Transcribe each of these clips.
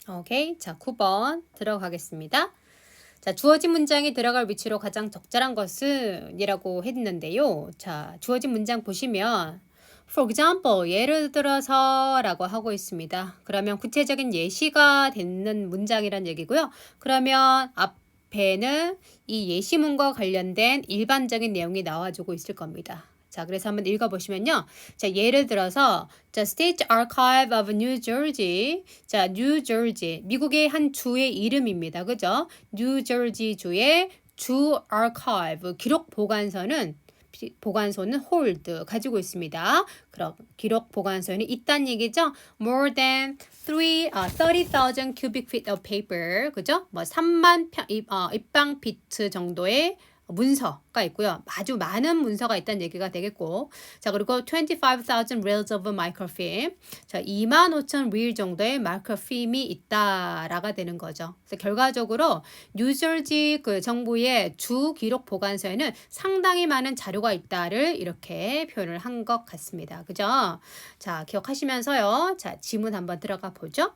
오케이. 자, 9번 들어가겠습니다. 자, 주어진 문장이 들어갈 위치로 가장 적절한 것은 이라고 했는데요. 자, 주어진 문장 보시면 For example, 예를 들어서 라고 하고 있습니다. 그러면 구체적인 예시가 되는 문장이란 얘기고요. 그러면 앞에는 이 예시문과 관련된 일반적인 내용이 나와주고 있을 겁니다. 자, 그래서 한번 읽어보시면요. 자, 예를 들어서, 자, State Archive of New Jersey. 자, New Jersey. 미국의 한 주의 이름입니다. 그죠? New Jersey 주의 주 Archive. 기록 보관소는 hold 가지고 있습니다. 그럼 기록 보관소에는 있다는 얘기죠. More than 30,000 cubic feet of paper. 그죠? 뭐 3만 입방 피트 정도의 문서가 있고요. 아주 많은 문서가 있다는 얘기가 되겠고. 자, 그리고 25,000 reels of microfilm. 자, 25,000 reel 정도의 마이크로필름이 있다라가 되는 거죠. 그래서 결과적으로 뉴저지 그 정부의 주 기록 보관소에는 상당히 많은 자료가 있다를 이렇게 표현을 한 것 같습니다. 그죠? 자, 기억하시면서요. 자, 지문 한번 들어가 보죠.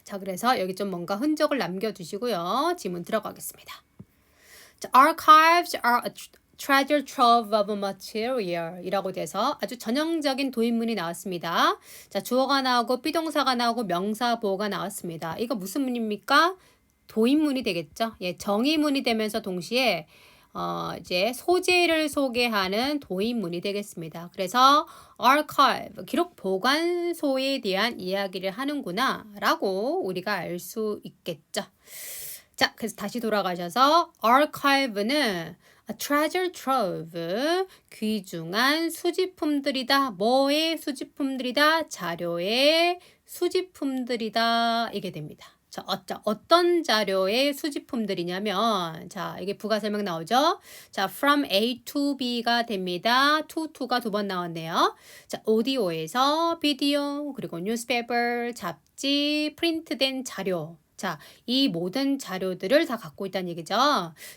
자, 그래서 여기 좀 뭔가 흔적을 남겨주시고요. 지문 들어가겠습니다. Archives are a treasure trove of material 이라고 돼서 아주 전형적인 도입문이 나왔습니다. 자, 주어가 나오고 비동사가 나오고 명사 보어가 나왔습니다. 이거 무슨 문입니까? 도입문이 되겠죠. 예, 정의문이 되면서 동시에 이제 소재를 소개하는 도입문이 되겠습니다. 그래서 archive, 기록 보관소에 대한 이야기를 하는구나 라고 우리가 알 수 있겠죠. 자, 그래서 다시 돌아가셔서 archive는 a treasure trove, 귀중한 수집품들이다. 뭐의 수집품들이다? 자료의 수집품들이다. 이게 됩니다. 자, 어떤 자료의 수집품들이냐면, 자, 이게 부가 설명 나오죠? 자, from A to B가 됩니다. to가 두 번 나왔네요. 자, 오디오에서 비디오, 그리고 뉴스페이퍼, 잡지, 프린트된 자료. 자, 이 모든 자료들을 다 갖고 있다는 얘기죠.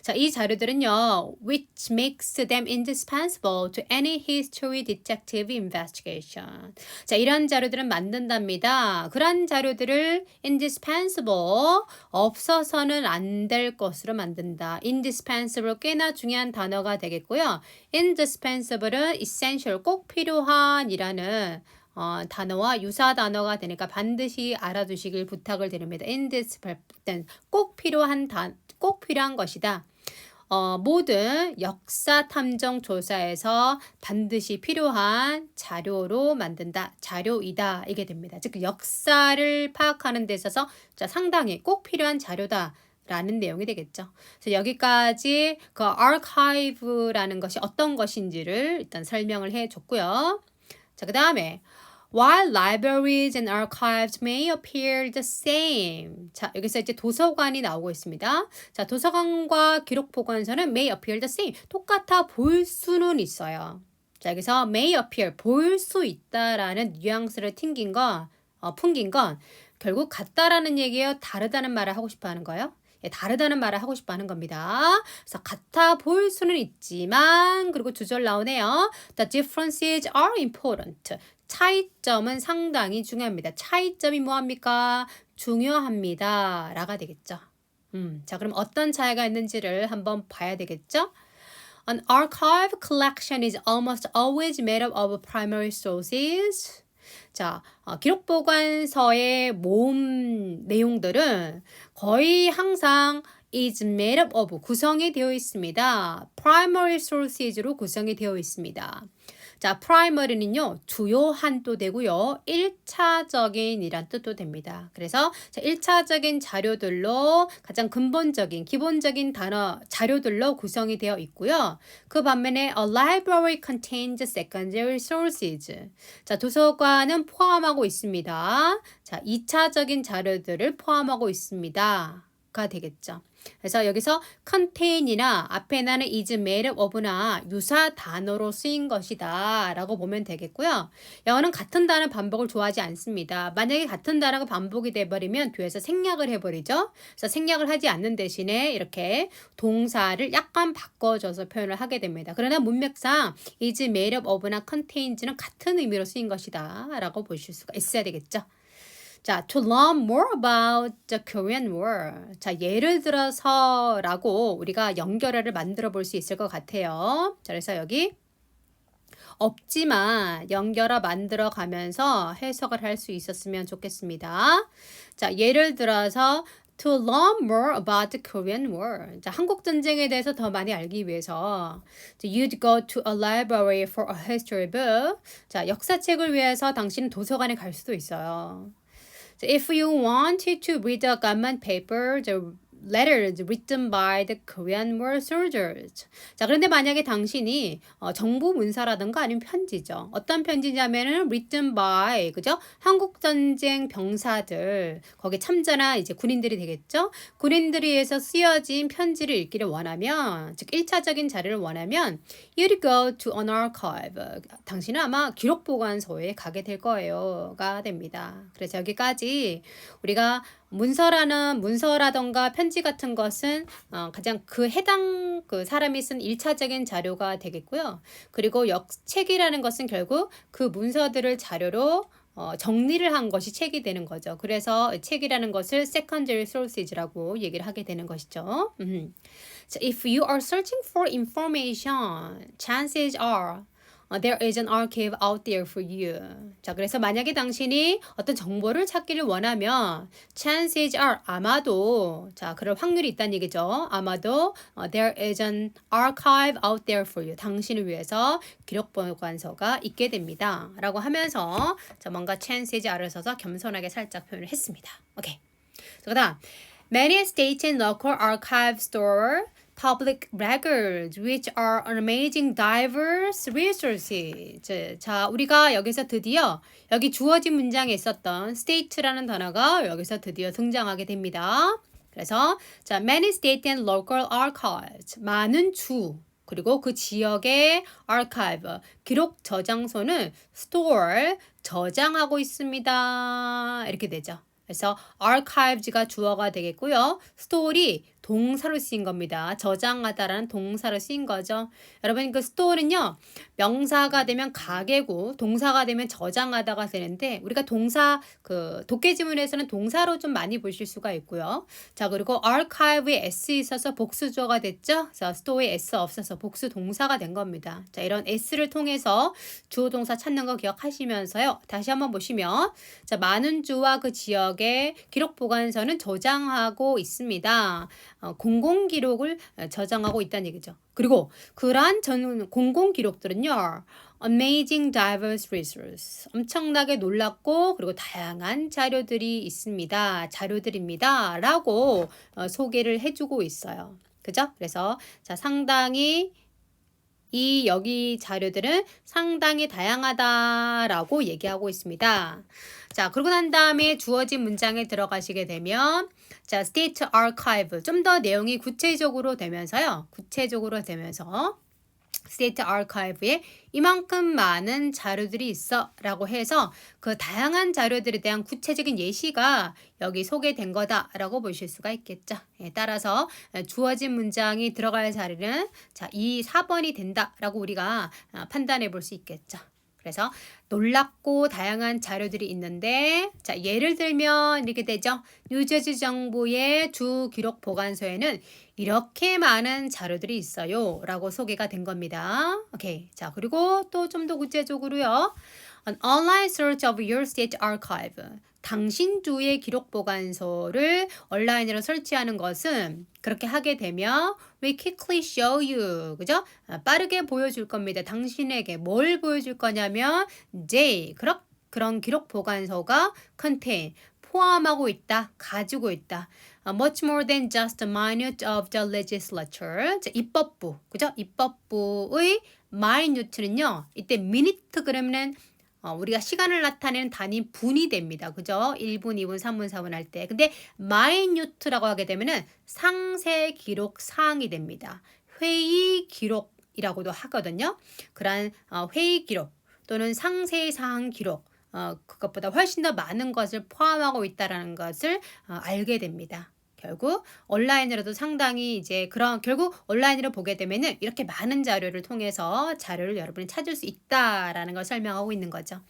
자, 이 자료들은요, which makes them indispensable to any history detective investigation. 자, 이런 자료들은 만든답니다. 그런 자료들을 indispensable, 없어서는 안 될 것으로 만든다. indispensable 꽤나 중요한 단어가 되겠고요. indispensable은 essential, 꼭 필요한이라는 단어와 유사 단어가 되니까 반드시 알아두시길 부탁을 드립니다. indispensable, 꼭 필요한 것이다. 모든 역사 탐정 조사에서 반드시 필요한 자료로 만든다. 자료이다. 이게 됩니다. 즉 역사를 파악하는 데 있어서 상당히 꼭 필요한 자료다. 라는 내용이 되겠죠. 그래서 여기까지 그 archive라는 것이 어떤 것인지를 일단 설명을 해줬고요. 자, 그 다음에 While libraries and archives may appear the same. 자, 여기서 이제 도서관이 나오고 있습니다. 자, 도서관과 기록보관소는 may appear the same. 똑같아 보일 수는 있어요. 자, 여기서 may appear, 보일 수 있다라는 뉘앙스를 풍긴 건 결국 같다라는 얘기예요. 다르다는 말을 하고 싶어 하는 거예요. 예, 다르다는 말을 하고 싶어 하는 겁니다. 그래서 같아 보일 수는 있지만, 그리고 두 절 나오네요. The differences are important. 차이점은 상당히 중요합니다. 차이점이 뭐합니까? 중요합니다. 라가 되겠죠. 자, 그럼 어떤 차이가 있는지를 한번 봐야 되겠죠? An archive collection is almost always made up of primary sources. 자, 기록 보관서의 모음 내용들은 거의 항상 is made up of 구성이 되어 있습니다. primary sources로 구성이 되어 있습니다. 자, primary는요, 주요한 또 되고요, 1차적인 이란 뜻도 됩니다. 그래서 1차적인 자료들로 가장 근본적인, 기본적인 자료들로 구성이 되어 있고요. 그 반면에 a library contains secondary sources. 자, 도서관은 포함하고 있습니다. 자, 2차적인 자료들을 포함하고 있습니다. 가 되겠죠. 그래서 여기서 contain이나 앞에 나는 is made of나 유사 단어로 쓰인 것이다 라고 보면 되겠고요. 영어는 같은 단어 반복을 좋아하지 않습니다. 만약에 같은 단어가 반복이 돼버리면 뒤에서 생략을 해버리죠. 그래서 생략을 하지 않는 대신에 이렇게 동사를 약간 바꿔줘서 표현을 하게 됩니다. 그러나 문맥상 is made of나 contains는 같은 의미로 쓰인 것이다 라고 보실 수가 있어야 되겠죠. 자, to learn more about the Korean War. 자, 예를 들어서라고 우리가 연결어를 만들어 볼 수 있을 것 같아요. 자, 그래서 여기 없지만 연결어 만들어 가면서 해석을 할 수 있었으면 좋겠습니다. 자, 예를 들어서 to learn more about the Korean War. 자, 한국 전쟁에 대해서 더 많이 알기 위해서 you'd go to a library for a history book. 자, 역사책을 위해서 당신은 도서관에 갈 수도 있어요. So if you wanted to read a government paper, the letters written by the Korean War soldiers. 자, 그런데 만약에 당신이 정부 문서라든가 아니면 편지죠. 어떤 편지냐면은 written by, 그죠? 한국 전쟁 병사들, 거기에 참전한 이제 군인들이 되겠죠? 군인들에 의해서 쓰여진 편지를 읽기를 원하면, 즉 1차적인 자료를 원하면 you'd go to an archive. 당신은 아마 기록 보관소에 가게 될 거예요가 됩니다. 그래서 여기까지 우리가 문서라던가 편지 같은 것은 가장 그 해당 그 사람이 쓴 1차적인 자료가 되겠고요. 그리고 책이라는 것은 결국 그 문서들을 자료로 정리를 한 것이 책이 되는 거죠. 그래서 책이라는 것을 secondary sources라고 얘기를 하게 되는 것이죠. So if you are searching for information, chances are there is an archive out there for you. 자, 그래서 만약에 당신이 어떤 정보를 찾기를 원하면 chances are 아마도 자, 그럴 확률이 있다는 얘기죠. 아마도 there is an archive out there for you. 당신을 위해서 기록 보관소가 있게 됩니다. 라고 하면서 자, 뭔가 chances are를 써서 겸손하게 살짝 표현을 했습니다. 오케이. 그다음 many state and local archives store public records, which are an amazing diverse resources. 자, 우리가 여기서 드디어 여기 주어진 문장에 있었던 state라는 단어가 여기서 드디어 등장하게 됩니다. 그래서 자, many state and local archives, 많은 주 그리고 그 지역의 archive, 기록 저장소는 store, 저장하고 있습니다. 이렇게 되죠. 그래서 archives가 주어가 되겠고요. store이 동사로 쓰인 겁니다. 저장하다라는 동사로 쓰인 거죠. 여러분 그 store는요. 명사가 되면 가계고 동사가 되면 저장하다가 되는데 우리가 동사 그 독해지문에서는 동사로 좀 많이 보실 수가 있고요. 자 그리고 archive에 s 있어서 복수주어가 됐죠. 그래서 store에 s 없어서 복수 동사가 된 겁니다. 자 이런 s를 통해서 주어 동사 찾는 거 기억하시면서요. 다시 한번 보시면 자 많은 주와 그 지역의 기록 보관소는 저장하고 있습니다. 공공 기록을 저장하고 있다는 얘기죠. 그리고 그러한 공공 기록들은요. Amazing diverse resource. 엄청나게 놀랍고 그리고 다양한 자료들이 있습니다. 자료들입니다. 라고 소개를 해주고 있어요. 그죠? 그래서 자 상당히 여기 자료들은 상당히 다양하다라고 얘기하고 있습니다. 자, 그러고 난 다음에 주어진 문장에 들어가시게 되면 자, state archive 좀 더 내용이 구체적으로 되면서 state archive에 이만큼 많은 자료들이 있어 라고 해서 그 다양한 자료들에 대한 구체적인 예시가 여기 소개된 거다라고 보실 수가 있겠죠. 예, 따라서 주어진 문장이 들어갈 자리는 자, 2, 4번이 된다라고 우리가 판단해 볼 수 있겠죠. 그래서 놀랍고 다양한 자료들이 있는데 자 예를 들면 이렇게 되죠. 뉴저지 정부의 주 기록 보관소에는 이렇게 많은 자료들이 있어요 라고 소개가 된 겁니다. 오케이. 자 그리고 또 좀 더 구체적으로요. An online search of your state archive. 당신 주의 기록 보관소를 온라인으로 설치하는 것은 그렇게 하게 되면 we quickly show you. 그죠? 빠르게 보여줄 겁니다. 당신에게 뭘 보여줄 거냐면 J. 그런 기록 보관소가 contain. 포함하고 있다. 가지고 있다. Much more than just a minute of the legislature. 자, 입법부. 그죠? 입법부의 minute는요. 이때 minute 그러면은 우리가 시간을 나타내는 단위 분이 됩니다. 그죠? 1분, 2분, 3분, 4분 할 때. 근데 minute라고 하게 되면은 상세 기록 사항이 됩니다. 회의 기록이라고도 하거든요. 그러한 회의 기록 또는 상세 사항 기록 그것보다 훨씬 더 많은 것을 포함하고 있다는 것을 알게 됩니다. 결국 온라인으로도 상당히 이제 결국 온라인으로 보게 되면은 이렇게 많은 자료를 통해서 자료를 여러분이 찾을 수 있다라는 걸 설명하고 있는 거죠.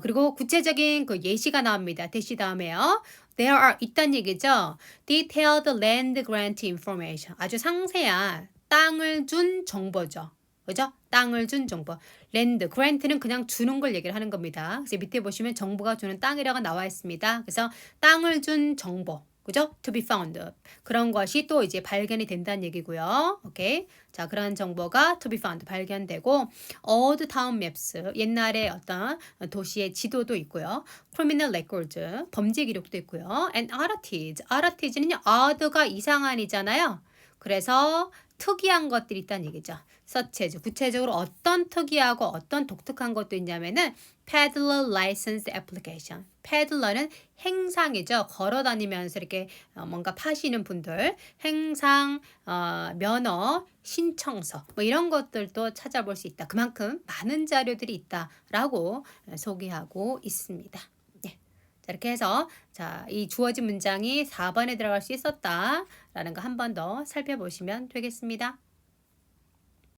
그리고 구체적인 그 예시가 나옵니다. 대시 다음에요. There are 있다는 얘기죠. Detailed land grant information. 아주 상세한 땅을 준 정보죠. 그죠? 땅을 준 정보. 랜드, 그랜트는 그냥 주는 걸 얘기를 하는 겁니다. 그래서 밑에 보시면 정부가 주는 땅이라고 나와 있습니다. 그래서 땅을 준 정보. 그죠? To be found. 그런 것이 또 이제 발견이 된다는 얘기고요. 오케이. 자, 그런 정보가 to be found 발견되고 old town maps 옛날에 어떤 도시의 지도도 있고요. criminal records 범죄 기록도 있고요. and oddities. oddies는요. odd가 이상한이잖아요. 그래서 특이한 것들이 있다는 얘기죠. such as 구체적으로 어떤 특이하고 어떤 독특한 것도 있냐면은 peddler license application. peddler는 행상이죠. 걸어 다니면서 이렇게 뭔가 파시는 분들, 행상, 면허, 신청서 뭐 이런 것들도 찾아볼 수 있다. 그만큼 많은 자료들이 있다라고 소개하고 있습니다. 네. 자, 이렇게 해서 자, 이 주어진 문장이 4번에 들어갈 수 있었다라는 거 한 번 더 살펴보시면 되겠습니다.